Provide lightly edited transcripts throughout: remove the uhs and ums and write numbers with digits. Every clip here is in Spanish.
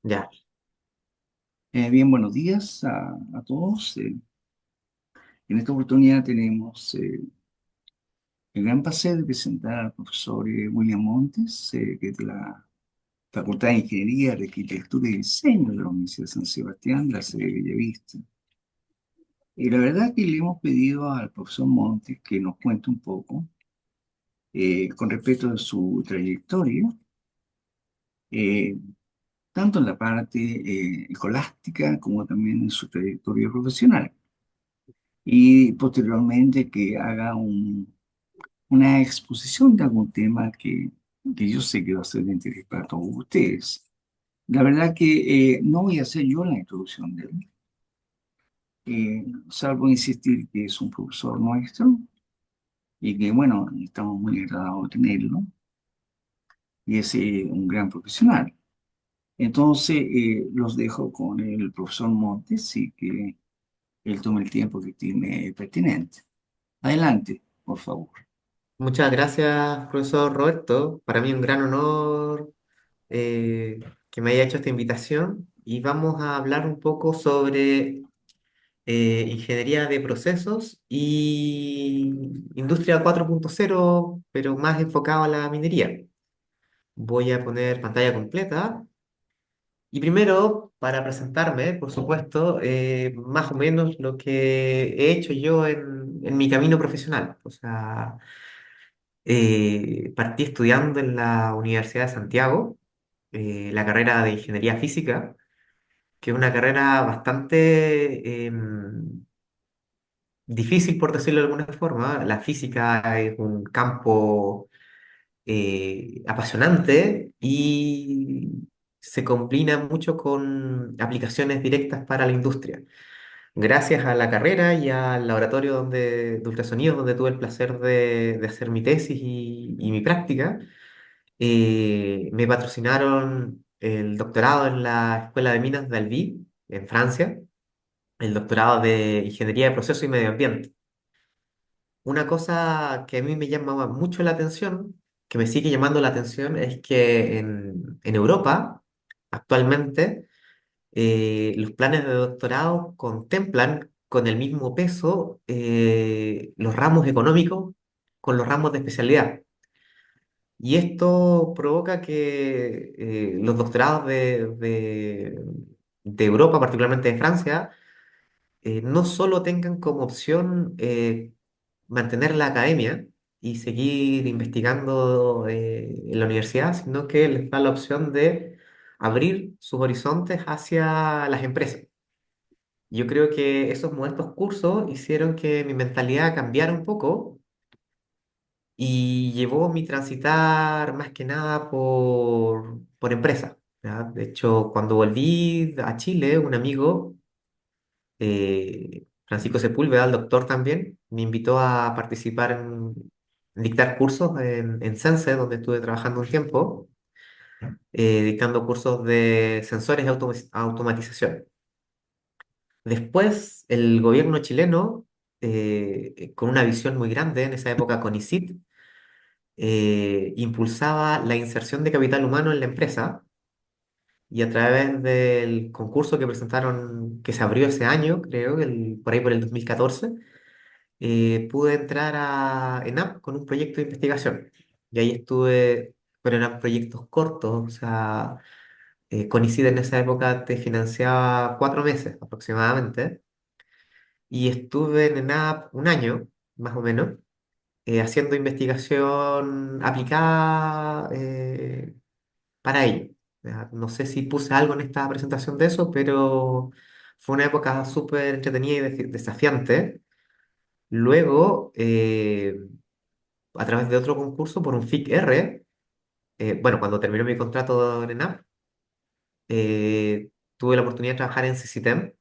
Ya. Bien, buenos días a todos. En esta oportunidad tenemos el gran placer de presentar al profesor William Montes, que es de la Facultad de Ingeniería, de Arquitectura y Diseño de la Universidad de San Sebastián, de la sede de Bellavista. Y la verdad que le hemos pedido al profesor Montes que nos cuente un poco con respecto a su trayectoria, eh, tanto en la parte escolástica como también en su trayectoria profesional. Y posteriormente que haga una exposición de algún tema que yo sé que va a ser de interés para todos ustedes. La verdad que no voy a hacer yo la introducción de él, salvo insistir que es un profesor nuestro y que, bueno, estamos muy agradados de tenerlo y es un gran profesional. Entonces, los dejo con el profesor Montes y que él tome el tiempo que tiene pertinente. Adelante, por favor. Muchas gracias, profesor Roberto. Para mí un gran honor que me haya hecho esta invitación y vamos a hablar un poco sobre ingeniería de procesos y industria 4.0, pero más enfocado a la minería. Voy a poner pantalla completa y primero, para presentarme, por supuesto, más o menos lo que he hecho yo en mi camino profesional. O sea, partí estudiando en la Universidad de Santiago, la carrera de Ingeniería Física, que es una carrera bastante difícil, por decirlo de alguna forma. La física es un campo apasionante y se combina mucho con aplicaciones directas para la industria. Gracias a la carrera y al laboratorio de ultrasonidos, donde tuve el placer de hacer mi tesis y mi práctica, me patrocinaron el doctorado en la Escuela de Minas de Albi, en Francia, el doctorado de Ingeniería de Proceso y Medio Ambiente. Una cosa que a mí me llama mucho la atención, que me sigue llamando la atención, es que en Europa, actualmente, los planes de doctorado contemplan con el mismo peso los ramos económicos con los ramos de especialidad. Y esto provoca que los doctorados de Europa, particularmente de Francia, no solo tengan como opción mantener la academia y seguir investigando en la universidad, sino que les da la opción de abrir sus horizontes hacia las empresas. Yo creo que esos momentos cursos hicieron que mi mentalidad cambiara un poco y llevó mi transitar más que nada por empresa. ¿Ya? De hecho, cuando volví a Chile, un amigo, Francisco Sepúlveda, el doctor también, me invitó a participar en dictar cursos en Sense, donde estuve trabajando un tiempo, dictando cursos de sensores y automatización. Después, el gobierno chileno, con una visión muy grande, en esa época con ICIT, impulsaba la inserción de capital humano en la empresa y a través del concurso que presentaron, que se abrió ese año, creo, por ahí por el 2014, pude entrar a ENAP con un proyecto de investigación. Y ahí estuve, pero eran proyectos cortos, o sea, Conicid en esa época te financiaba 4 meses aproximadamente, y estuve en ENAP un año, más o menos, haciendo investigación aplicada para ello. Ya, no sé si puse algo en esta presentación de eso, pero fue una época súper entretenida y desafiante. Luego, a través de otro concurso por un FIC-R, bueno, cuando terminó mi contrato en ENAP, tuve la oportunidad de trabajar en CICITEM,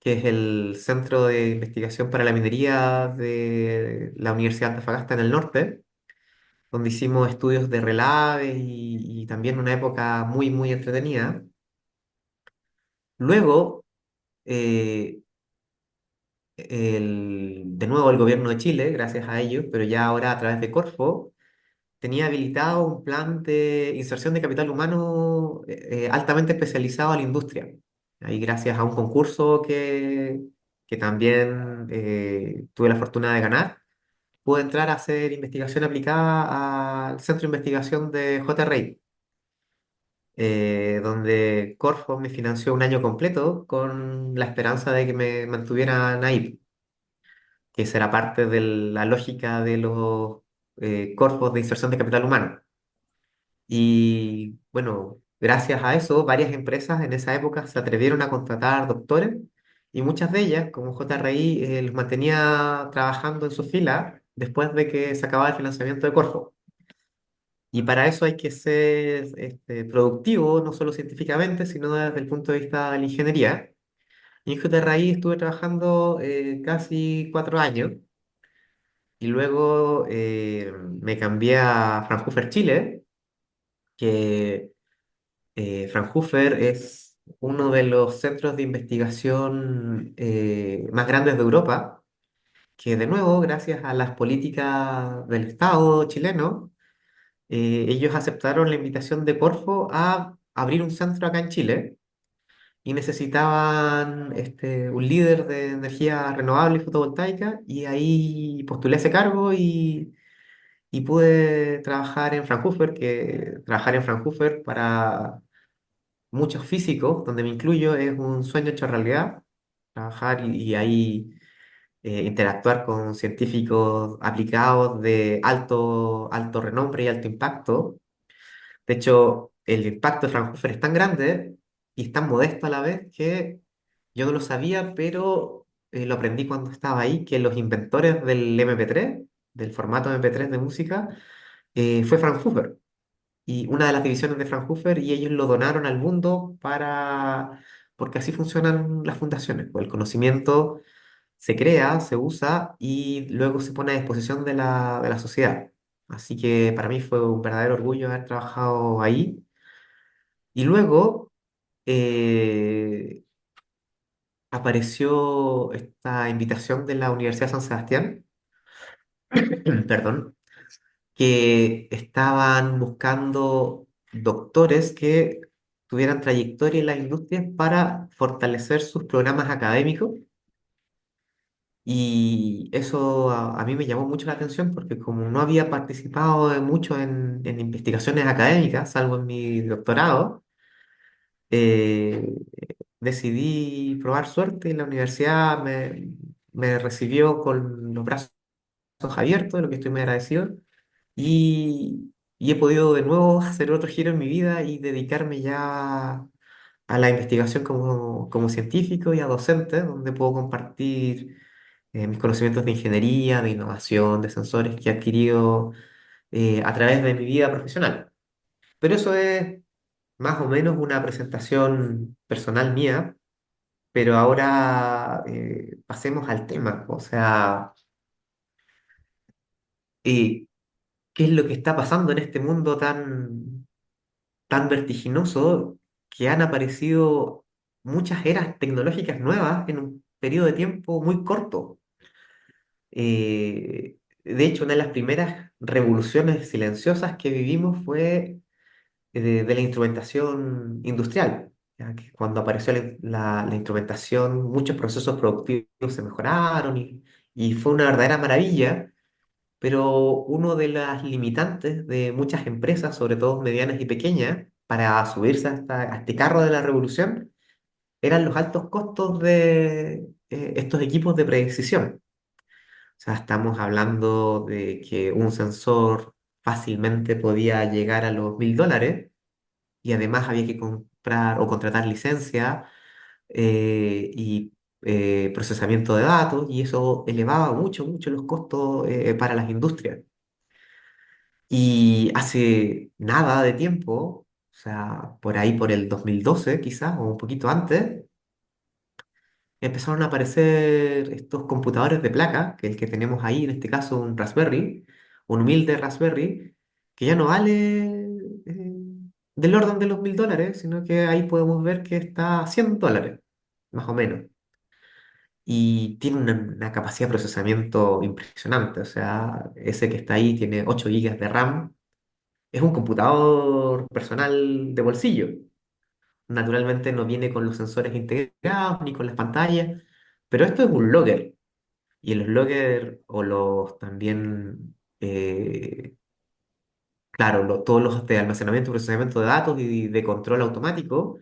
que es el Centro de Investigación para la Minería de la Universidad de Antofagasta en el norte, donde hicimos estudios de relaves y también una época muy, muy entretenida. Luego, eh, de nuevo el gobierno de Chile, gracias a ellos, pero ya ahora a través de Corfo, tenía habilitado un plan de inserción de capital humano altamente especializado a la industria. Ahí gracias a un concurso que también tuve la fortuna de ganar, pude entrar a hacer investigación aplicada al Centro de Investigación de JRI, donde Corfo me financió un año completo con la esperanza de que me mantuvieran ahí, que será parte de la lógica de los Corfos de inserción de capital humano. Y bueno, gracias a eso, varias empresas en esa época se atrevieron a contratar doctores y muchas de ellas, como JRI, los mantenía trabajando en su fila después de que se acababa el financiamiento de Corfo. Y para eso hay que ser productivo, no solo científicamente, sino desde el punto de vista de la ingeniería. Y en JRI estuve trabajando casi 4 años y luego me cambié a Fraunhofer, Chile, que Fraunhofer es uno de los centros de investigación más grandes de Europa, que de nuevo, gracias a las políticas del Estado chileno, ellos aceptaron la invitación de Corfo a abrir un centro acá en Chile y necesitaban un líder de energía renovable y fotovoltaica y ahí postulé ese cargo y pude trabajar en Fraunhofer, que trabajar en Fraunhofer para muchos físicos, donde me incluyo, es un sueño hecho realidad. Trabajar y ahí interactuar con científicos aplicados de alto renombre y alto impacto. De hecho, el impacto de Fraunhofer es tan grande y es tan modesto a la vez que yo no lo sabía, pero lo aprendí cuando estaba ahí, que los inventores del MP3, del formato MP3 de música, fue Fraunhofer y una de las divisiones de Fraunhofer y ellos lo donaron al mundo porque así funcionan las fundaciones, pues el conocimiento se crea, se usa y luego se pone a disposición de la sociedad. Así que para mí fue un verdadero orgullo haber trabajado ahí. Y luego eh, apareció esta invitación de la Universidad de San Sebastián, perdón, que estaban buscando doctores que tuvieran trayectoria en las industrias para fortalecer sus programas académicos. Y eso a mí me llamó mucho la atención porque como no había participado mucho en investigaciones académicas, salvo en mi doctorado, eh, decidí probar suerte y la universidad me recibió con los brazos abiertos, de lo que estoy muy agradecido. Y he podido de nuevo hacer otro giro en mi vida y dedicarme ya a la investigación como científico y a docente, donde puedo compartir mis conocimientos de ingeniería, de innovación, de sensores que he adquirido a través de mi vida profesional. Pero eso es más o menos una presentación personal mía, pero ahora pasemos al tema, o sea, ¿qué es lo que está pasando en este mundo tan vertiginoso que han aparecido muchas eras tecnológicas nuevas en un periodo de tiempo muy corto? De hecho, una de las primeras revoluciones silenciosas que vivimos fue de la instrumentación industrial, ya que cuando apareció la instrumentación, muchos procesos productivos se mejoraron y fue una verdadera maravilla, pero uno de las limitantes de muchas empresas, sobre todo medianas y pequeñas, para subirse a este carro de la revolución, eran los altos costos de estos equipos de precisión. O sea, estamos hablando de que un sensor fácilmente podía llegar a los $1.000 y además había que comprar o contratar licencia y procesamiento de datos y eso elevaba mucho los costos para las industrias. Y hace nada de tiempo, o sea, por ahí por el 2012 quizás, o un poquito antes, empezaron a aparecer estos computadores de placa, que el que tenemos ahí, en este caso un Raspberry, un humilde Raspberry, que ya no vale del orden de los $1.000, sino que ahí podemos ver que está a $100, más o menos. Y tiene una capacidad de procesamiento impresionante, o sea, ese que está ahí tiene 8 gigas de RAM es un computador personal de bolsillo. Naturalmente no viene con los sensores integrados ni con las pantallas, pero esto es un logger. Y en los loggers o los también, claro, todos los de almacenamiento y procesamiento de datos y de control automático,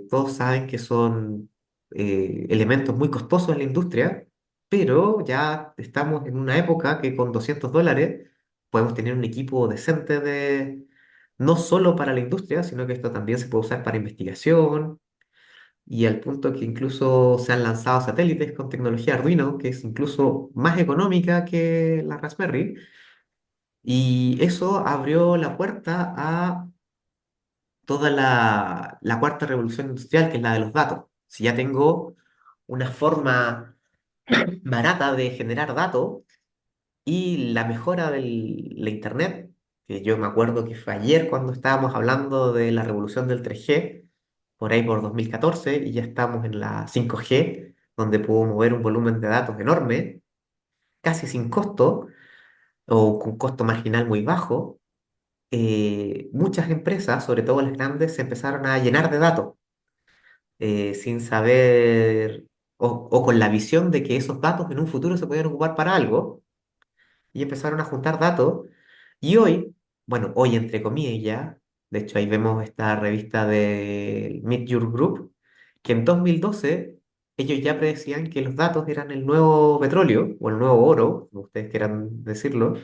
todos saben que son elementos muy costosos en la industria, pero ya estamos en una época que con $200 podemos tener un equipo decente de, no solo para la industria, sino que esto también se puede usar para investigación y al punto que incluso se han lanzado satélites con tecnología Arduino, que es incluso más económica que la Raspberry, y eso abrió la puerta a toda la cuarta revolución industrial, que es la de los datos. Si ya tengo una forma barata de generar datos y la mejora de la Internet, que yo me acuerdo que fue ayer cuando estábamos hablando de la revolución del 3G, por ahí por 2014, y ya estamos en la 5G, donde puedo mover un volumen de datos enorme, casi sin costo o con costo marginal muy bajo. Muchas empresas, sobre todo las grandes, se empezaron a llenar de datos sin saber o con la visión de que esos datos en un futuro se podían ocupar para algo y empezaron a juntar datos. Y hoy, bueno, hoy entre comillas ya, de hecho ahí vemos esta revista de Meet Your Group, que en 2012 ellos ya predecían que los datos eran el nuevo petróleo o el nuevo oro, como ustedes quieran decirlo,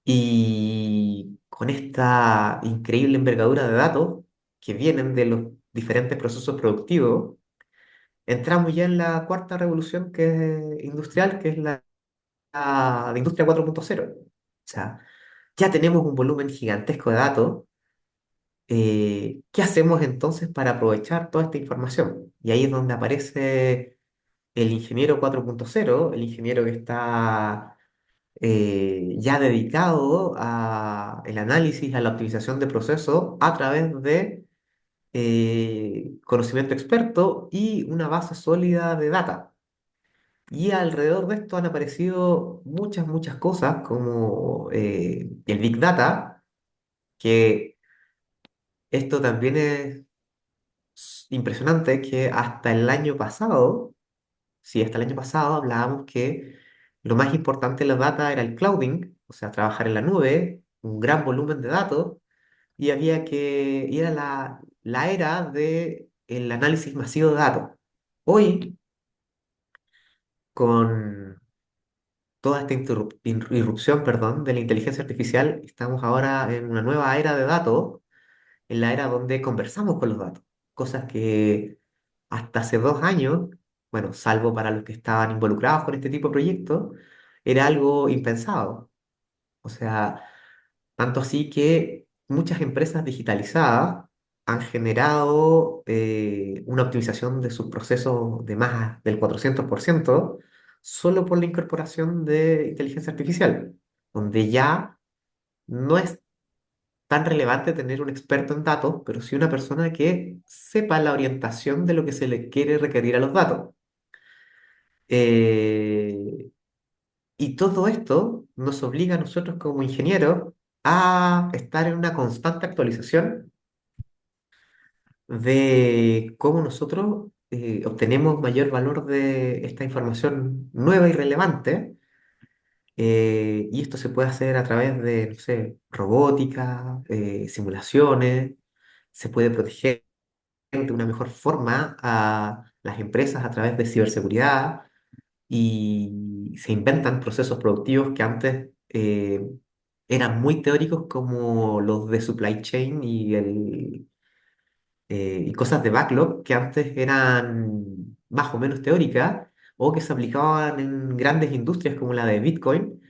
y con esta increíble envergadura de datos que vienen de los diferentes procesos productivos, entramos ya en la cuarta revolución industrial, que es la industria 4.0. O sea, ya tenemos un volumen gigantesco de datos. ¿Qué hacemos entonces para aprovechar toda esta información? Y ahí es donde aparece el ingeniero 4.0, el ingeniero que está ya dedicado al análisis, a la optimización de procesos a través de conocimiento experto y una base sólida de data. Y alrededor de esto han aparecido muchas, muchas cosas como el Big Data, que esto también es impresionante, que hasta el año pasado, sí, hasta el año pasado hablábamos que lo más importante de la data era el clouding, o sea, trabajar en la nube, un gran volumen de datos, y había y era la era del análisis masivo de datos. Hoy, con toda esta irrupción, perdón, de la inteligencia artificial, estamos ahora en una nueva era de datos, en la era donde conversamos con los datos, cosas que hasta hace 2 años, bueno, salvo para los que estaban involucrados con este tipo de proyectos, era algo impensado. O sea, tanto así que muchas empresas digitalizadas han generado una optimización de sus procesos de más del 400% solo por la incorporación de inteligencia artificial, donde ya no es tan relevante tener un experto en datos, pero sí una persona que sepa la orientación de lo que se le quiere requerir a los datos. Eh, y todo esto nos obliga a nosotros como ingenieros a estar en una constante actualización de cómo nosotros obtenemos mayor valor de esta información nueva y relevante. Y esto se puede hacer a través de, no sé, robótica, simulaciones, se puede proteger de una mejor forma a las empresas a través de ciberseguridad y se inventan procesos productivos que antes eran muy teóricos como los de supply chain y cosas de backlog que antes eran más o menos teóricas o que se aplicaban en grandes industrias como la de Bitcoin,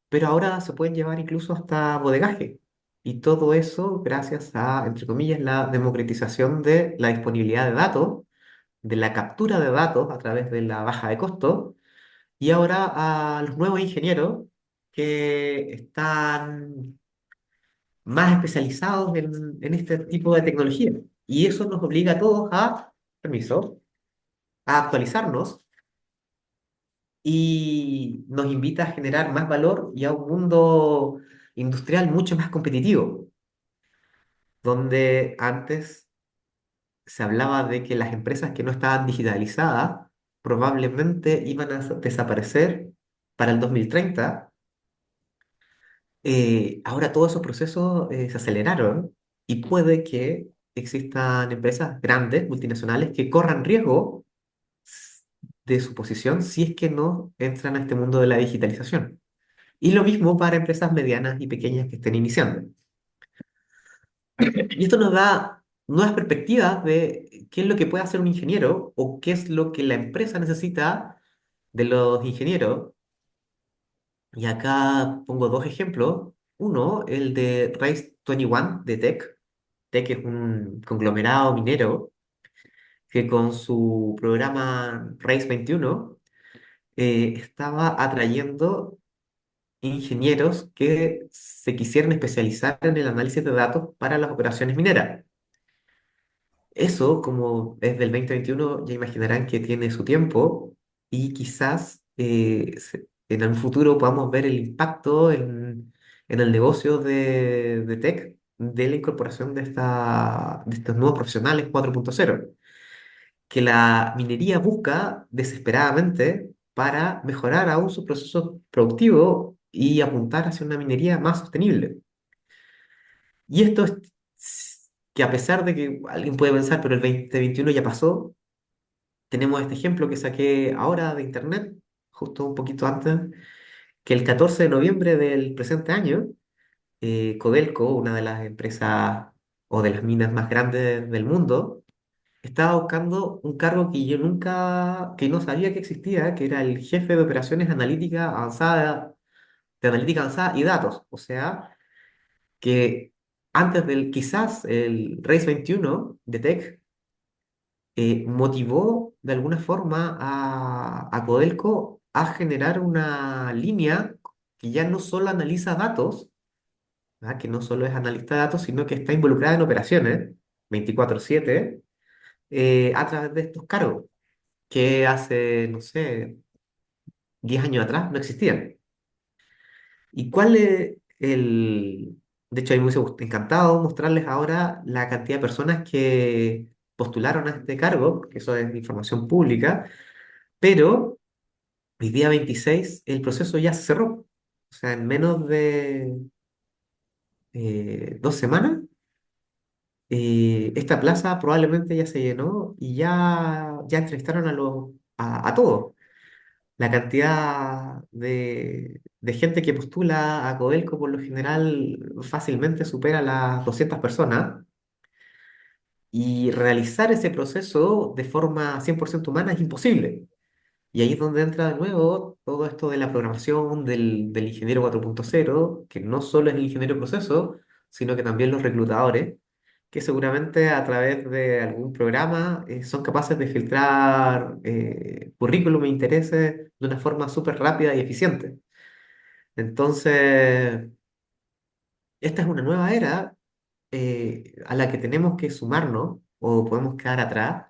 pero ahora se pueden llevar incluso hasta bodegaje. Y todo eso gracias a, entre comillas, la democratización de la disponibilidad de datos, de la captura de datos a través de la baja de costo, y ahora a los nuevos ingenieros que están más especializados en este tipo de tecnología. Y eso nos obliga a todos permiso, a actualizarnos y nos invita a generar más valor y a un mundo industrial mucho más competitivo, donde antes se hablaba de que las empresas que no estaban digitalizadas probablemente iban a desaparecer para el 2030. Ahora todos esos procesos se aceleraron y puede que existan empresas grandes, multinacionales, que corran riesgo de su posición si es que no entran a este mundo de la digitalización. Y lo mismo para empresas medianas y pequeñas que estén iniciando. Y esto nos da nuevas perspectivas de qué es lo que puede hacer un ingeniero o qué es lo que la empresa necesita de los ingenieros. Y acá pongo dos ejemplos. Uno, el de Race 21 de Tech. Tech es un conglomerado minero que con su programa Race 21 estaba atrayendo ingenieros que se quisieran especializar en el análisis de datos para las operaciones mineras. Eso, como es del 2021, ya imaginarán que tiene su tiempo y quizás en un futuro podamos ver el impacto en el negocio de tech de la incorporación de estos nuevos profesionales 4.0 que la minería busca desesperadamente para mejorar aún su proceso productivo y apuntar hacia una minería más sostenible. Y esto es que a pesar de que alguien puede pensar, pero el 2021 ya pasó, tenemos este ejemplo que saqué ahora de internet, justo un poquito antes, que el 14 de noviembre del presente año, Codelco, una de las empresas o de las minas más grandes del mundo, estaba buscando un cargo que yo nunca, que no sabía que existía, que era el jefe de operaciones analítica avanzada, de analítica avanzada y datos. O sea, que antes del, quizás el Race 21 de Tech motivó de alguna forma a Codelco a generar una línea que ya no solo analiza datos, ¿verdad? Que no solo es analista de datos, sino que está involucrada en operaciones 24/7 a través de estos cargos que hace, no sé, 10 años atrás no existían. ¿Y cuál es el...? De hecho, a mí me hubiese encantado mostrarles ahora la cantidad de personas que postularon a este cargo, porque eso es información pública, pero el día 26 el proceso ya se cerró. O sea, en menos de 2 semanas, esta plaza probablemente ya se llenó y ya entrevistaron a todos. La cantidad de gente que postula a Codelco por lo general fácilmente supera las 200 personas y realizar ese proceso de forma 100% humana es imposible. Y ahí es donde entra de nuevo todo esto de la programación del ingeniero 4.0, que no solo es el ingeniero de proceso, sino que también los reclutadores, que seguramente a través de algún programa son capaces de filtrar currículum e intereses de una forma súper rápida y eficiente. Entonces, esta es una nueva era a la que tenemos que sumarnos o podemos quedar atrás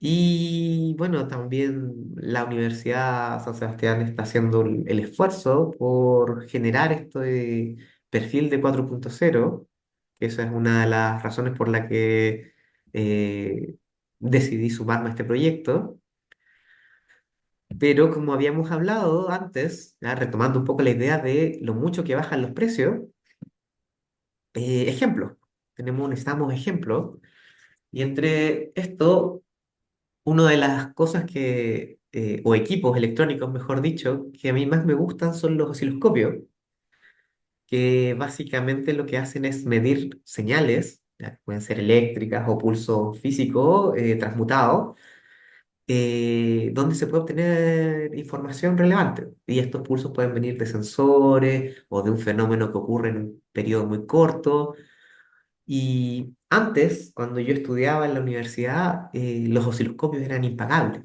y bueno, también la Universidad San Sebastián está haciendo el esfuerzo por generar este perfil de 4.0, que esa es una de las razones por la que decidí sumarme a este proyecto. Pero como habíamos hablado antes, ya retomando un poco la idea de lo mucho que bajan los precios, ejemplos. Necesitamos ejemplos. Y entre esto una de las cosas o equipos electrónicos, mejor dicho, que a mí más me gustan son los osciloscopios, que básicamente lo que hacen es medir señales, ya, que pueden ser eléctricas o pulso físico transmutado, donde se puede obtener información relevante. Y estos pulsos pueden venir de sensores o de un fenómeno que ocurre en un periodo muy corto. Y antes, cuando yo estudiaba en la universidad, los osciloscopios eran impagables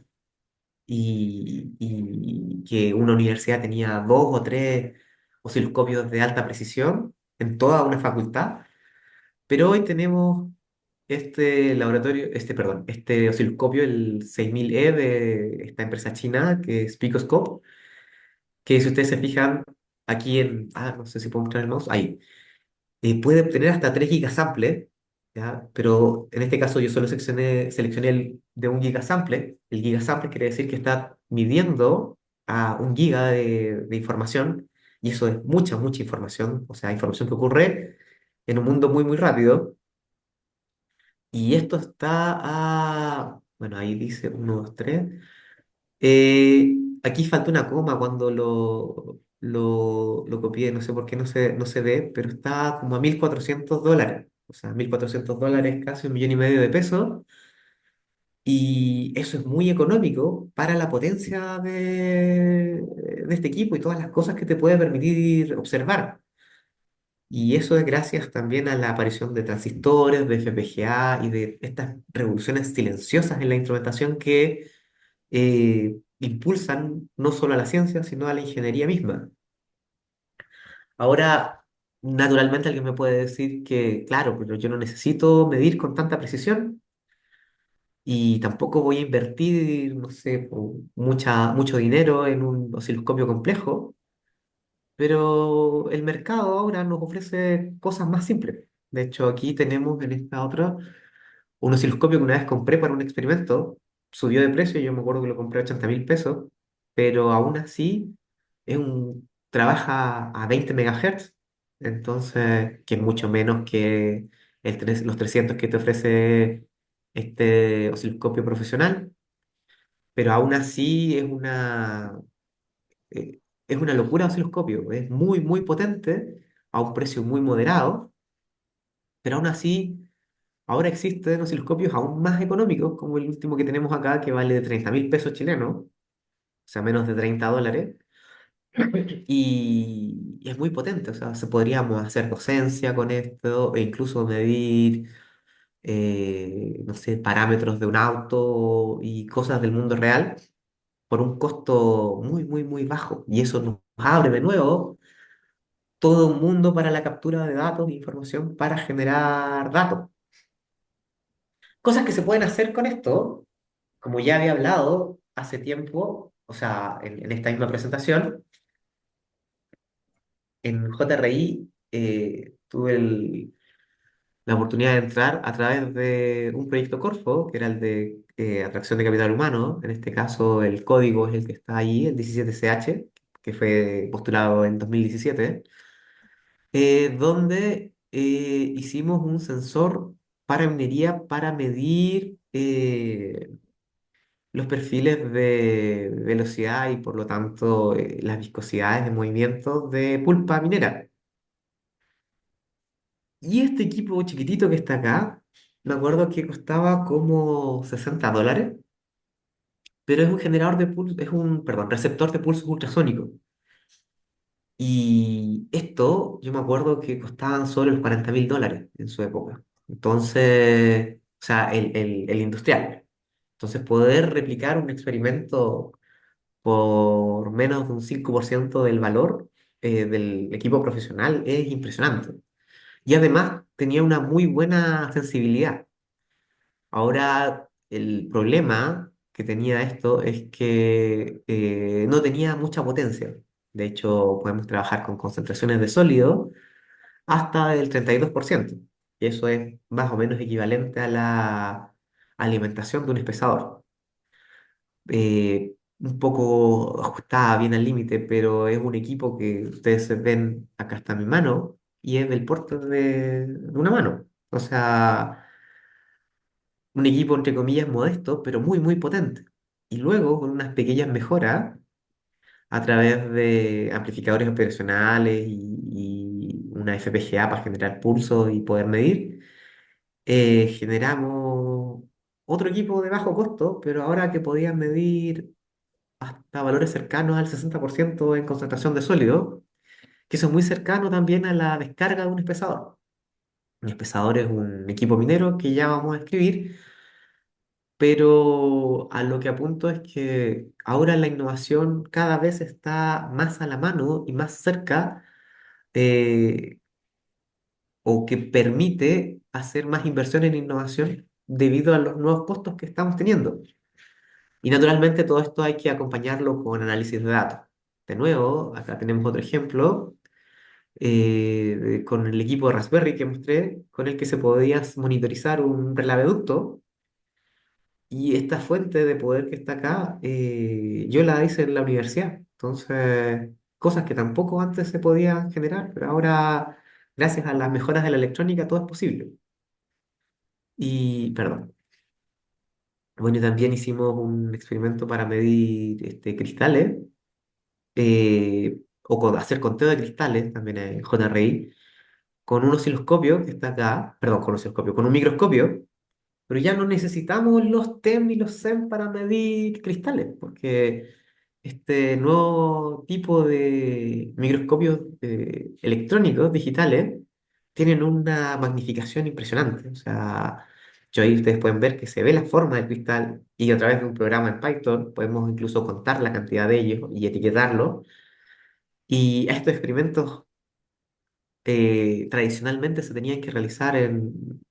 y que una universidad tenía dos o tres osciloscopios de alta precisión en toda una facultad, pero hoy tenemos este osciloscopio, el 6000E de esta empresa china que es Picoscope, que si ustedes se fijan, aquí no sé si puedo mostrar el mouse, ahí, puede obtener hasta 3 gigasamples, ¿ya? Pero en este caso yo solo seleccioné el de 1 gigasample. El gigasample quiere decir que está midiendo a 1 giga de información, y eso es mucha, mucha información, o sea, información que ocurre en un mundo muy, muy rápido. Y esto está bueno, ahí dice 1, 2, 3. Aquí falta una coma cuando lo copié, no sé por qué no se ve, pero está como a $1.400. O sea, $1.400, casi 1,5 millones de pesos. Y eso es muy económico para la potencia de este equipo y todas las cosas que te puede permitir observar. Y eso es gracias también a la aparición de transistores, de FPGA y de estas revoluciones silenciosas en la instrumentación que impulsan no solo a la ciencia, sino a la ingeniería misma. Ahora, naturalmente alguien me puede decir que, claro, pero yo no necesito medir con tanta precisión y tampoco voy a invertir, no sé, mucho dinero en un osciloscopio complejo, pero el mercado ahora nos ofrece cosas más simples. De hecho, aquí tenemos en esta otra un osciloscopio que una vez compré para un experimento, subió de precio, yo me acuerdo que lo compré a 80.000 pesos, pero aún así trabaja a 20 megahertz, entonces, que es mucho menos que los 300 que te ofrece este osciloscopio profesional, pero aún así es una locura de osciloscopio, es muy, muy potente, a un precio muy moderado, pero aún así. Ahora existen osciloscopios aún más económicos, como el último que tenemos acá, que vale 30.000 pesos chilenos, o sea, menos de $30, y es muy potente, o sea, podríamos hacer docencia con esto, e incluso medir, no sé, parámetros de un auto y cosas del mundo real por un costo muy, muy, muy bajo. Y eso nos abre de nuevo todo un mundo para la captura de datos e información para generar datos. Cosas que se pueden hacer con esto, como ya había hablado hace tiempo, o sea, en esta misma presentación, en JRI tuve la oportunidad de entrar a través de un proyecto Corfo, que era el de atracción de capital humano. En este caso, el código es el que está ahí, el 17CH, que fue postulado en 2017, donde hicimos un sensor para minería para medir los perfiles de velocidad y por lo tanto las viscosidades de movimiento de pulpa minera. Y este equipo chiquitito que está acá, me acuerdo que costaba como $60, pero es un generador de pulso, perdón, receptor de pulsos ultrasónicos. Y esto, yo me acuerdo que costaban solo los $40.000 en su época. Entonces, o sea, el industrial. Entonces, poder replicar un experimento por menos de un 5% del valor del equipo profesional es impresionante. Y además tenía una muy buena sensibilidad. Ahora, el problema que tenía esto es que no tenía mucha potencia. De hecho, podemos trabajar con concentraciones de sólido hasta el 32%. Y eso es más o menos equivalente a la alimentación de un espesador. Un poco ajustada, bien al límite, pero es un equipo que ustedes ven, acá está mi mano, y es del porte de una mano. O sea, un equipo entre comillas modesto, pero muy, muy potente. Y luego, con unas pequeñas mejoras, a través de amplificadores operacionales y una FPGA para generar pulsos y poder medir, generamos otro equipo de bajo costo, pero ahora que podían medir hasta valores cercanos al 60% en concentración de sólido, que eso es muy cercano también a la descarga de un espesador. Un espesador es un equipo minero que ya vamos a escribir, pero a lo que apunto es que ahora la innovación cada vez está más a la mano y más cerca, eh, o que permite hacer más inversión en innovación debido a los nuevos costos que estamos teniendo. Y naturalmente todo esto hay que acompañarlo con análisis de datos. De nuevo, acá tenemos otro ejemplo con el equipo de Raspberry que mostré, con el que se podía monitorizar un relaveducto. Y esta fuente de poder que está acá, yo la hice en la universidad. Entonces, cosas que tampoco antes se podían generar, pero ahora, gracias a las mejoras de la electrónica, todo es posible. Y, perdón. Bueno, y también hicimos un experimento para medir cristales, hacer conteo de cristales, también en JRI, con un osciloscopio que está acá, perdón, con un osciloscopio, con un microscopio. Pero ya no necesitamos los TEM ni los SEM para medir cristales, porque este nuevo tipo de microscopios electrónicos digitales tienen una magnificación impresionante. O sea, yo ahí ustedes pueden ver que se ve la forma del cristal y a través de un programa en Python podemos incluso contar la cantidad de ellos y etiquetarlo. Y estos experimentos tradicionalmente se tenían que realizar en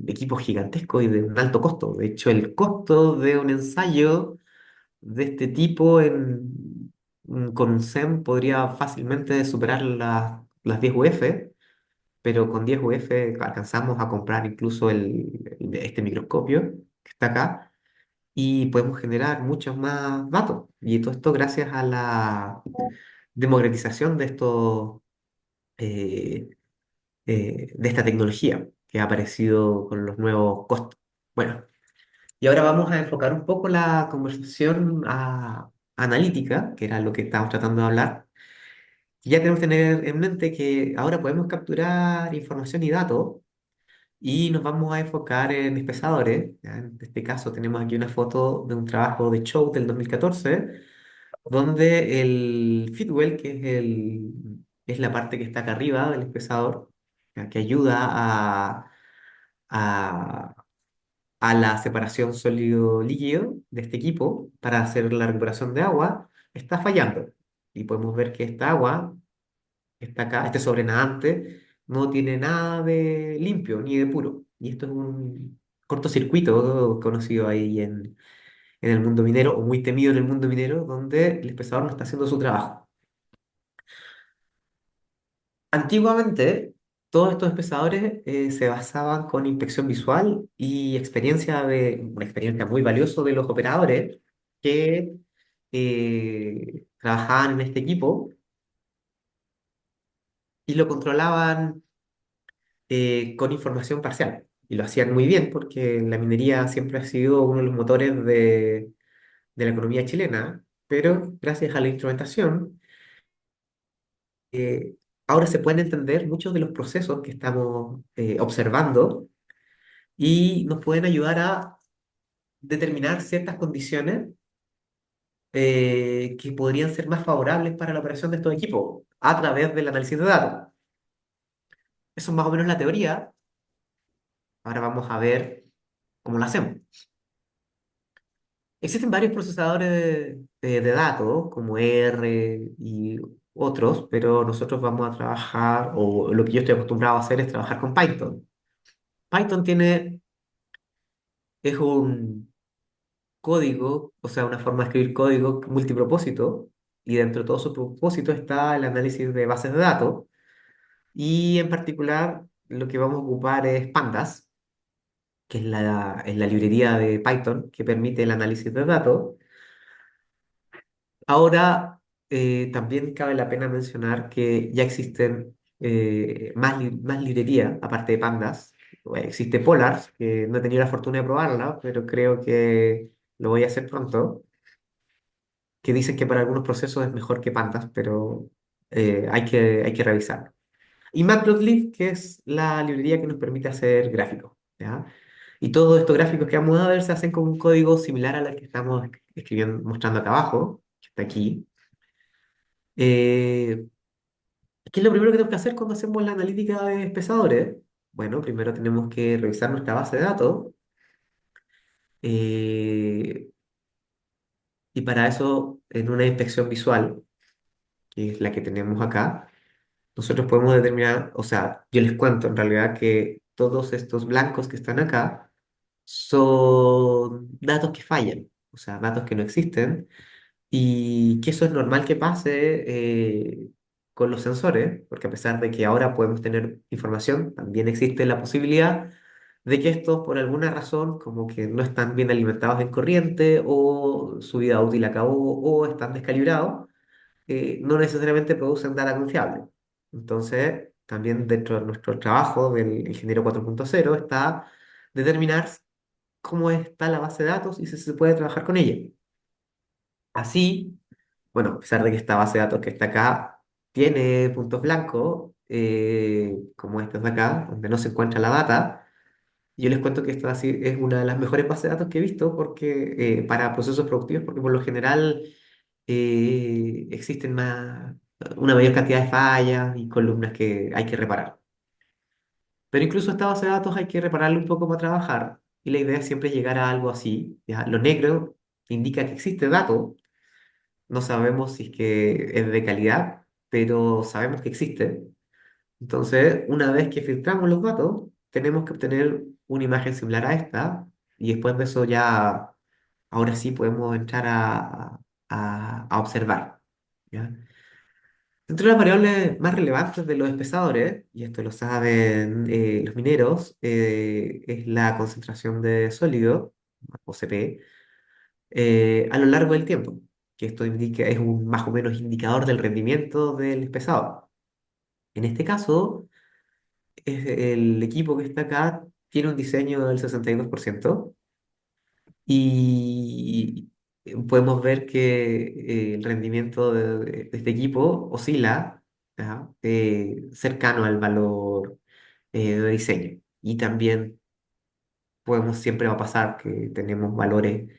equipos gigantescos y de un alto costo. De hecho, el costo de un ensayo de este tipo con un SEM podría fácilmente superar las 10 UF, pero con 10 UF alcanzamos a comprar incluso este microscopio que está acá y podemos generar muchos más datos. Y todo esto gracias a la democratización eh, de esta tecnología que ha aparecido con los nuevos costos. Bueno, y ahora vamos a enfocar un poco la conversación analítica, que era lo que estábamos tratando de hablar. Y ya tenemos que tener en mente que ahora podemos capturar información y datos y nos vamos a enfocar en espesadores. ¿Ya? En este caso tenemos aquí una foto de un trabajo de Chow del 2014 donde el Fitwell, que es la parte que está acá arriba del espesador, ya, que ayuda a, a la separación sólido-líquido de este equipo para hacer la recuperación de agua, está fallando. Y podemos ver que esta agua, que está acá, este sobrenadante, no tiene nada de limpio ni de puro. Y esto es un cortocircuito conocido ahí en el mundo minero, o muy temido en el mundo minero, donde el espesador no está haciendo su trabajo. Antiguamente, todos estos pesadores se basaban con inspección visual y una experiencia muy valiosa de los operadores que trabajaban en este equipo y lo controlaban con información parcial. Y lo hacían muy bien porque la minería siempre ha sido uno de los motores de la economía chilena, pero gracias a la instrumentación, eh, ahora se pueden entender muchos de los procesos que estamos observando y nos pueden ayudar a determinar ciertas condiciones que podrían ser más favorables para la operación de estos equipos a través del análisis de datos. Eso es más o menos la teoría. Ahora vamos a ver cómo lo hacemos. Existen varios procesadores de datos, como R y otros, pero nosotros vamos a trabajar, o lo que yo estoy acostumbrado a hacer es trabajar con Python. Python es un código, o sea, una forma de escribir código multipropósito, y dentro de todo su propósito está el análisis de bases de datos, y en particular lo que vamos a ocupar es Pandas, que es la librería de Python que permite el análisis de datos. Ahora, también cabe la pena mencionar que ya existen más librerías, aparte de Pandas. Existe Polars, que no he tenido la fortuna de probarla, pero creo que lo voy a hacer pronto, que dicen que para algunos procesos es mejor que Pandas, pero hay que revisarlo. Y Matplotlib, que es la librería que nos permite hacer gráficos, ¿ya? Y todos estos gráficos que vamos a ver se hacen con un código similar al que estamos escribiendo, mostrando acá abajo, que está aquí. Eh, ¿Qué es lo primero que tenemos que hacer cuando hacemos la analítica de pesadores? Bueno, primero tenemos que revisar nuestra base de datos eh, y para eso en una inspección visual, que es la que tenemos acá, nosotros podemos determinar, o sea, yo les cuento en realidad que todos estos blancos que están acá son datos que fallan, o sea, datos que no existen y que eso es normal que pase con los sensores, porque a pesar de que ahora podemos tener información, también existe la posibilidad de que estos por alguna razón como que no están bien alimentados en corriente o su vida útil acabó o están descalibrados, no necesariamente producen data confiable. Entonces, también dentro de nuestro trabajo del ingeniero 4.0 está determinar cómo está la base de datos y si se puede trabajar con ella. Así, bueno, a pesar de que esta base de datos que está acá tiene puntos blancos, como estos de acá, donde no se encuentra la data, yo les cuento que esta así es una de las mejores bases de datos que he visto porque, para procesos productivos, porque por lo general existen una mayor cantidad de fallas y columnas que hay que reparar. Pero incluso esta base de datos hay que repararle un poco para trabajar y la idea es siempre llegar a algo así. ¿Ya? Lo negro indica que existe dato. No sabemos si es que es de calidad, pero sabemos que existe. Entonces, una vez que filtramos los datos, tenemos que obtener una imagen similar a esta y después de eso ya, ahora sí podemos entrar a observar. ¿Ya? Dentro de las variables más relevantes de los espesadores, y esto lo saben los mineros, es la concentración de sólido, o CP, a lo largo del tiempo, que esto indica, es un más o menos indicador del rendimiento del pesado. En este caso, el equipo que está acá tiene un diseño del 62% y podemos ver que el rendimiento de este equipo oscila, ¿ya? Cercano al valor de diseño. Y también siempre va a pasar que tenemos valores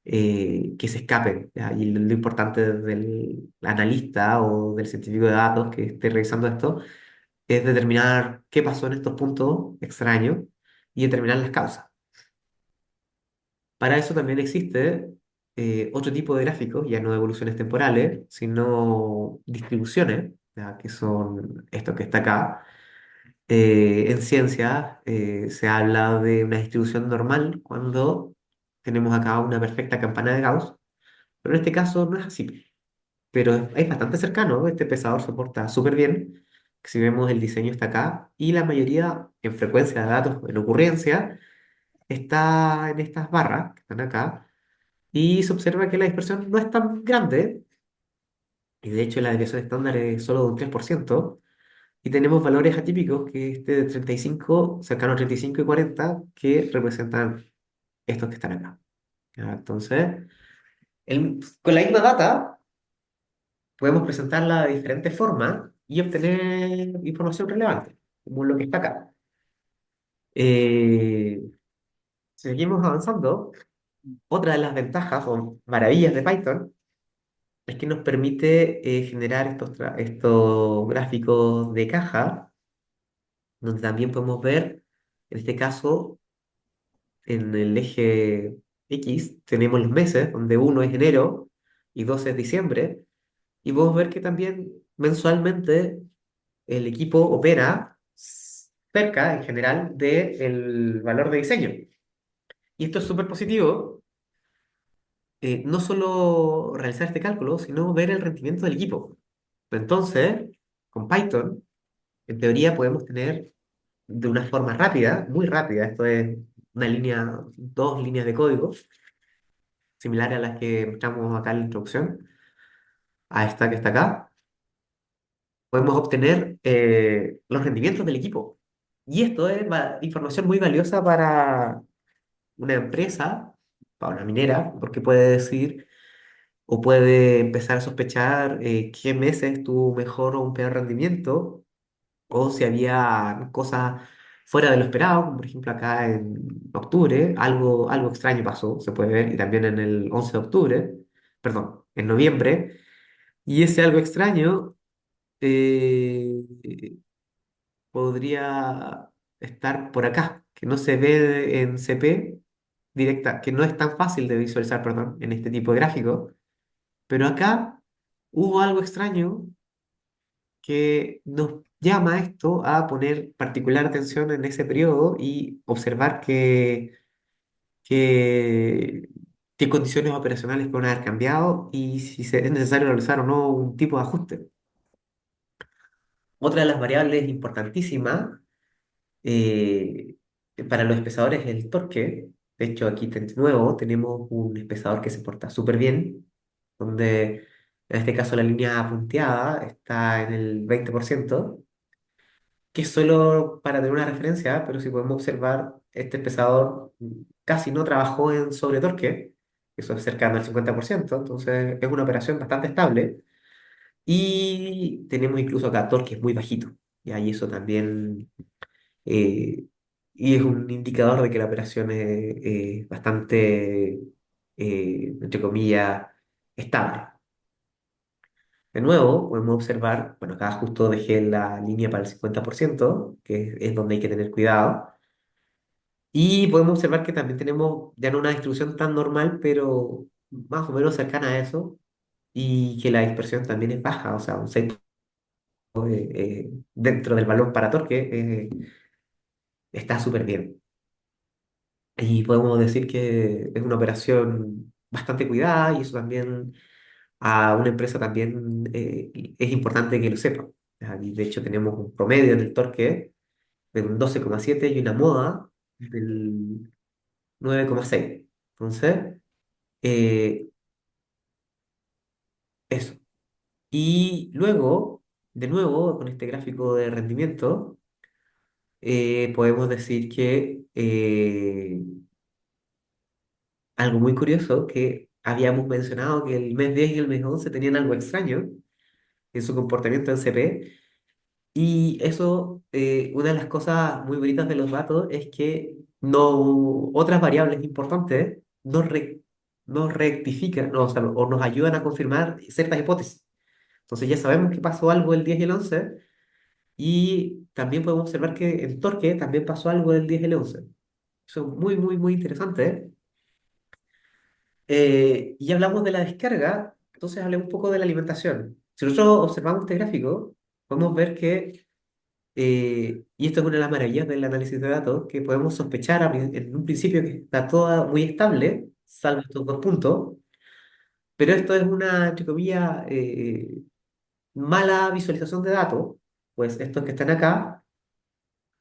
que se escapen. ¿Ya? Y lo importante del analista o del científico de datos que esté revisando esto es determinar qué pasó en estos puntos extraños y determinar las causas. Para eso también existe otro tipo de gráficos, ya no evoluciones temporales, sino distribuciones, ¿ya? Que son esto que está acá. En ciencia se habla de una distribución normal cuando tenemos acá una perfecta campana de Gauss, pero en este caso no es así. Pero es bastante cercano, este pesador soporta súper bien. Si vemos el diseño está acá y la mayoría en frecuencia de datos en ocurrencia está en estas barras que están acá y se observa que la dispersión no es tan grande y de hecho la desviación estándar es solo de un 3% y tenemos valores atípicos que este de 35, cercano a 35 y 40 que representan estos que están acá. ¿Ya? Entonces, con la misma data podemos presentarla de diferentes formas y obtener información relevante, como lo que está acá. Eh, Seguimos avanzando. Otra de las ventajas o maravillas de Python es que nos permite generar estos gráficos de caja, donde también podemos ver, en este caso, en el eje X, tenemos los meses, donde uno es enero y 2 es diciembre, y podemos ver que también mensualmente el equipo opera cerca, en general, del valor de diseño. Y esto es súper positivo, no solo realizar este cálculo, sino ver el rendimiento del equipo. Entonces, con Python, en teoría podemos tener de una forma rápida, muy rápida, esto es una línea, 2 líneas de código, similar a las que mostramos acá en la introducción, a esta que está acá, podemos obtener los rendimientos del equipo. Y esto es información muy valiosa para una empresa, para una minera, porque puede decir o puede empezar a sospechar qué meses tuvo mejor o un peor rendimiento, o si había cosas fuera de lo esperado, como por ejemplo acá en octubre, algo extraño pasó, se puede ver, y también en el 11 de octubre, perdón, en noviembre, y ese algo extraño eh, podría estar por acá, que no se ve en CP directa, que no es tan fácil de visualizar, perdón, en este tipo de gráfico, pero acá hubo algo extraño que nos llama esto a poner particular atención en ese periodo y observar que qué condiciones operacionales pueden haber cambiado y si es necesario realizar o no un tipo de ajuste. Otra de las variables importantísimas eh, para los espesadores es el torque. De hecho, aquí de nuevo tenemos un espesador que se porta súper bien, donde en este caso la línea punteada está en el 20%, que es solo para tener una referencia, pero si podemos observar, este espesador casi no trabajó en sobretorque, eso es cercano al 50%, entonces es una operación bastante estable. Y tenemos incluso acá torques muy bajitos, y ahí eso también, eh, y es un indicador de que la operación es bastante, entre comillas, estable. De nuevo, podemos observar, bueno, acá justo dejé la línea para el 50%, que es donde hay que tener cuidado. Y podemos observar que también tenemos ya no una distribución tan normal, pero más o menos cercana a eso, y que la dispersión también es baja, o sea, un 6 dentro del balón para torque está súper bien. Y podemos decir que es una operación bastante cuidada y eso también a una empresa también es importante que lo sepa. Y de hecho tenemos un promedio en el torque de un 12,7 y una moda del 9,6. Entonces, eh, eso. Y luego, de nuevo, con este gráfico de rendimiento, podemos decir que algo muy curioso, que habíamos mencionado que el mes 10 y el mes 11 tenían algo extraño en su comportamiento en CP. Y eso, una de las cosas muy bonitas de los datos es que no, otras variables importantes nos rectifican, no, o sea, o nos ayudan a confirmar ciertas hipótesis. Entonces ya sabemos que pasó algo el 10 y el 11 y también podemos observar que en torque también pasó algo el 10 y el 11. Eso es muy, muy, muy interesante, ¿eh? Y hablamos de la descarga, entonces hablé un poco de la alimentación. Si nosotros observamos este gráfico, podemos ver que y esto es una de las maravillas del análisis de datos, que podemos sospechar en un principio que está todo muy estable, salvo estos dos puntos, pero esto es una, entre comillas, mala visualización de datos, pues estos que están acá,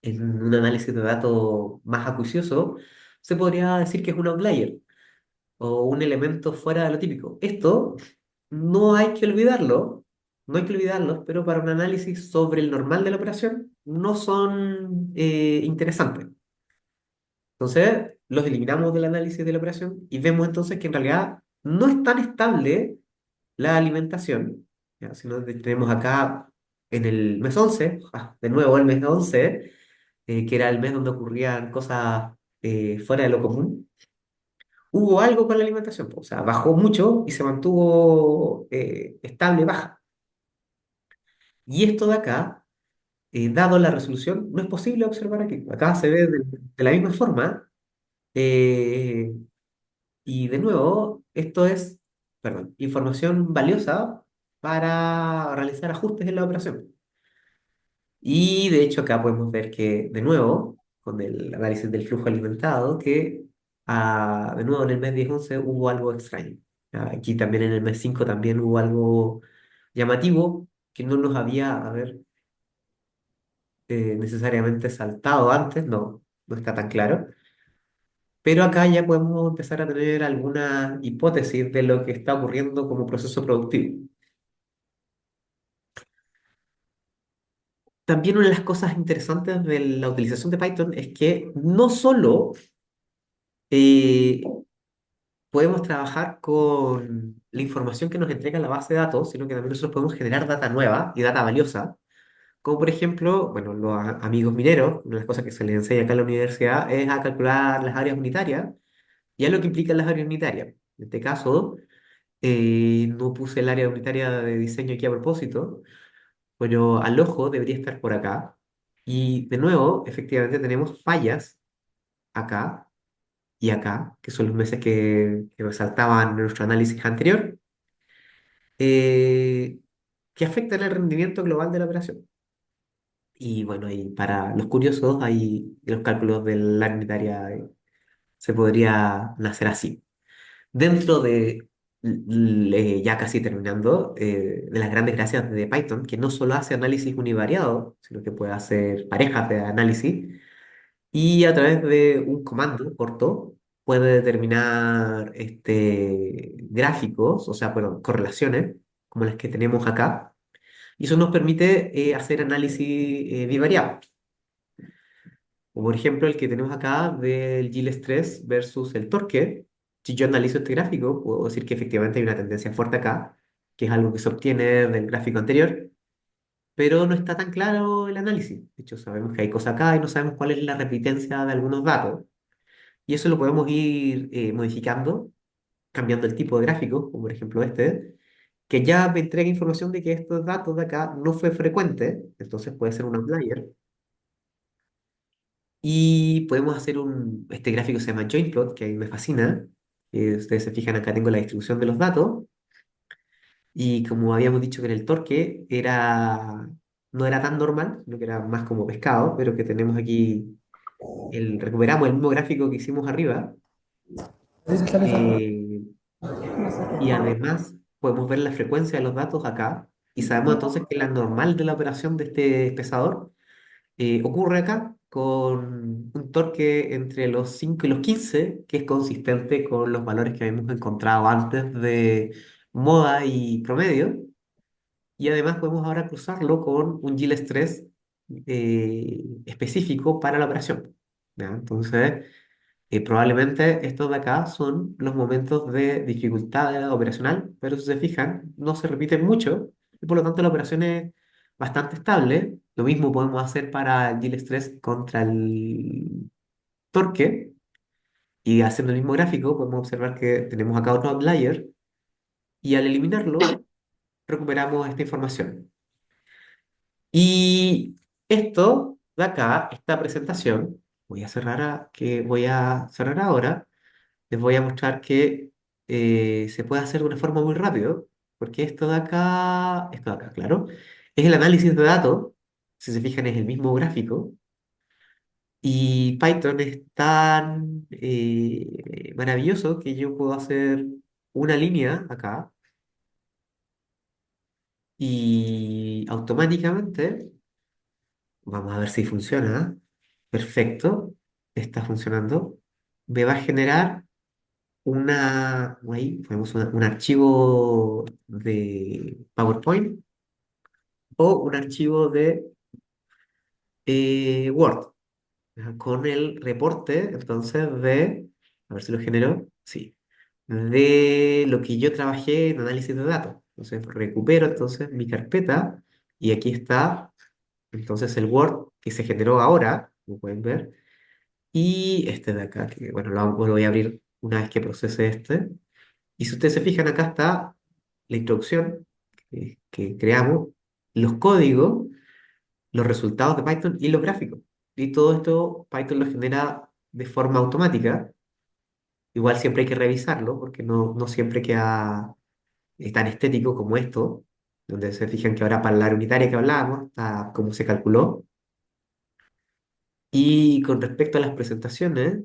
en un análisis de datos más acuicioso, se podría decir que es un outlier o un elemento fuera de lo típico. Esto no hay que olvidarlo, no hay que olvidarlo, pero para un análisis sobre el normal de la operación no son interesantes. Entonces, los eliminamos del análisis de la operación y vemos entonces que en realidad no es tan estable la alimentación, ¿ya? Sino que tenemos acá en el mes 11, de nuevo el mes 11, que era el mes donde ocurrían cosas fuera de lo común. Hubo algo con la alimentación, po, o sea, bajó mucho y se mantuvo estable, baja. Y esto de acá, dado la resolución, no es posible observar aquí. Acá se ve de la misma forma. eh, y de nuevo, esto es, perdón, información valiosa para realizar ajustes en la operación. Y de hecho acá podemos ver que, de nuevo, con el análisis del flujo alimentado, que de nuevo en el mes 10-11 hubo algo extraño. Aquí también en el mes 5 también hubo algo llamativo que no nos había, a ver, necesariamente saltado antes, no, no está tan claro. Pero acá ya podemos empezar a tener alguna hipótesis de lo que está ocurriendo como proceso productivo. También una de las cosas interesantes de la utilización de Python es que no solo eh, podemos trabajar con la información que nos entrega la base de datos, sino que también nosotros podemos generar data nueva y data valiosa, como por ejemplo, bueno, los amigos mineros, una de las cosas que se les enseña acá en la universidad es a calcular las áreas unitarias y a lo que implican las áreas unitarias. En este caso, no puse el área unitaria de diseño aquí a propósito, pero al ojo debería estar por acá. Y de nuevo, efectivamente tenemos fallas acá y acá, que son los meses que resaltaban en nuestro análisis anterior, eh, que afectan el rendimiento global de la operación. Y bueno, y para los curiosos, ahí los cálculos de la unitaria se podría nacer así. Dentro de, ya casi terminando, de las grandes gracias de Python, que no solo hace análisis univariado, sino que puede hacer parejas de análisis, y a través de un comando corto puede determinar gráficos, o sea, perdón, correlaciones, como las que tenemos acá, y eso nos permite hacer análisis bivariado. O por ejemplo, el que tenemos acá del yield stress versus el torque. Si yo analizo este gráfico, puedo decir que efectivamente hay una tendencia fuerte acá, que es algo que se obtiene del gráfico anterior, pero no está tan claro el análisis. De hecho, sabemos que hay cosas acá y no sabemos cuál es la repitencia de algunos datos. Y eso lo podemos ir modificando, cambiando el tipo de gráfico, como por ejemplo este, que ya me entrega información de que estos datos de acá no fue frecuente, entonces puede ser un outlier. Y podemos hacer este gráfico se llama joint plot, que a mí me fascina. Ustedes se fijan, acá tengo la distribución de los datos. Y como habíamos dicho que en el torque no era tan normal, sino que era más como pescado, pero que tenemos aquí, recuperamos el mismo gráfico que hicimos arriba. eh, y además podemos ver la frecuencia de los datos acá. Y sabemos entonces que la normal de la operación de este pesador ocurre acá con un torque entre los 5 y los 15 que es consistente con los valores que habíamos encontrado antes de moda y promedio. Y además podemos ahora cruzarlo con un yield stress específico para la operación. ¿Ya? Entonces, probablemente estos de acá son los momentos de dificultad operacional, pero si se fijan, no se repiten mucho y por lo tanto la operación es bastante estable. Lo mismo podemos hacer para el yield stress contra el torque y haciendo el mismo gráfico podemos observar que tenemos acá otro outlier y al eliminarlo recuperamos esta información. Y esto de acá, esta presentación, voy a cerrar ahora. Les voy a mostrar que se puede hacer de una forma muy rápido, porque esto de acá, claro, es el análisis de datos. Si se fijan, es el mismo gráfico. Y Python es tan maravilloso que yo puedo hacer una línea acá y automáticamente, vamos a ver si funciona. Perfecto, está funcionando. Me va a generar ahí ponemos un archivo de PowerPoint o un archivo de Word, ¿ya? Con el reporte, entonces, a ver si lo generó, sí, de lo que yo trabajé en análisis de datos. Entonces, recupero entonces mi carpeta y aquí está, entonces, el Word que se generó ahora, como pueden ver, y este de acá, que bueno, lo voy a abrir una vez que procese este. Y si ustedes se fijan, acá está la introducción que creamos, los códigos, los resultados de Python y los gráficos. Y todo esto Python lo genera de forma automática. Igual siempre hay que revisarlo porque no siempre queda tan estético como esto, donde se fijan que ahora para la unitaria que hablábamos está cómo se calculó. Y con respecto a las presentaciones,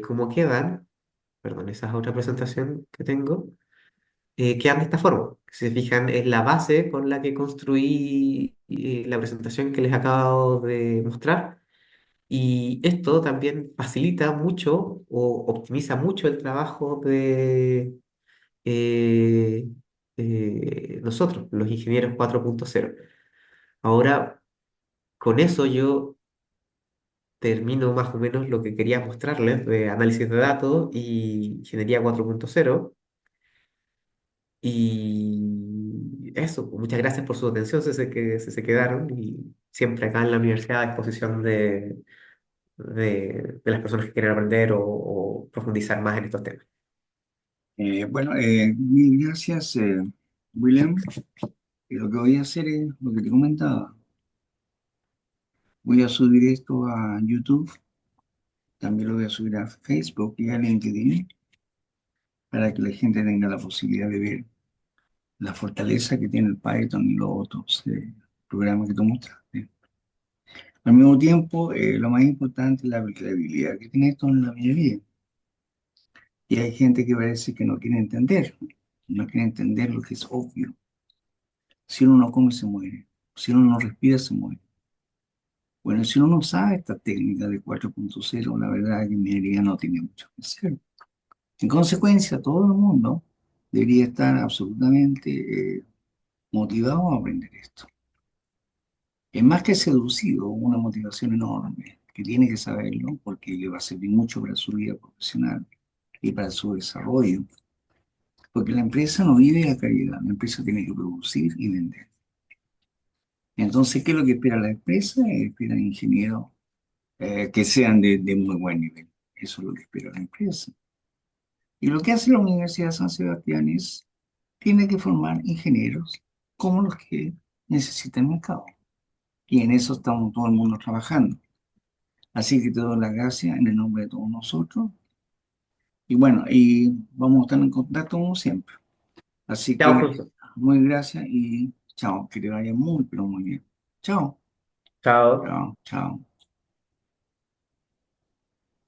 cómo quedan, perdón, esa es otra presentación que tengo. Quedan de esta forma. Si se fijan, es la base con la que construí la presentación que les acabo de mostrar. Y esto también facilita mucho o optimiza mucho el trabajo eh, de nosotros, los ingenieros 4.0. Ahora, con eso yo termino más o menos lo que quería mostrarles de análisis de datos y ingeniería 4.0. Y eso, pues, muchas gracias por su atención, si se quedaron y siempre acá en la universidad a disposición de las personas que quieren aprender o profundizar más en estos temas. Mil gracias, William. Y lo que voy a hacer es lo que te comentaba. Voy a subir esto a YouTube, también lo voy a subir a Facebook y a LinkedIn para que la gente tenga la posibilidad de ver la fortaleza que tiene el Python y los otros programas que tú mostraste. Al mismo tiempo, lo más importante es la aplicabilidad que tiene esto en la minería. Y hay gente que parece que no quiere entender, no quiere entender lo que es obvio. Si uno no come, se muere. Si uno no respira, se muere. Bueno, si uno no sabe esta técnica de 4.0, la verdad es que mi herida no tiene mucho que hacer. En consecuencia, todo el mundo debería estar absolutamente motivado a aprender esto. Es más que seducido, una motivación enorme, que tiene que saberlo porque le va a servir mucho para su vida profesional y para su desarrollo. Porque la empresa no vive de la calidad, la empresa tiene que producir y vender. Entonces, ¿qué es lo que espera la empresa? Espera ingenieros que sean de muy buen nivel. Eso es lo que espera la empresa. Y lo que hace la Universidad de San Sebastián es, tiene que formar ingenieros como los que necesita el mercado. Y en eso estamos todo el mundo trabajando. Así que te doy las gracias en el nombre de todos nosotros. Y bueno, y vamos a estar en contacto como siempre. Así Chao, que profesor. muy gracias y chao, que te vaya muy, pero muy bien. Chao, Chao. chao, chao.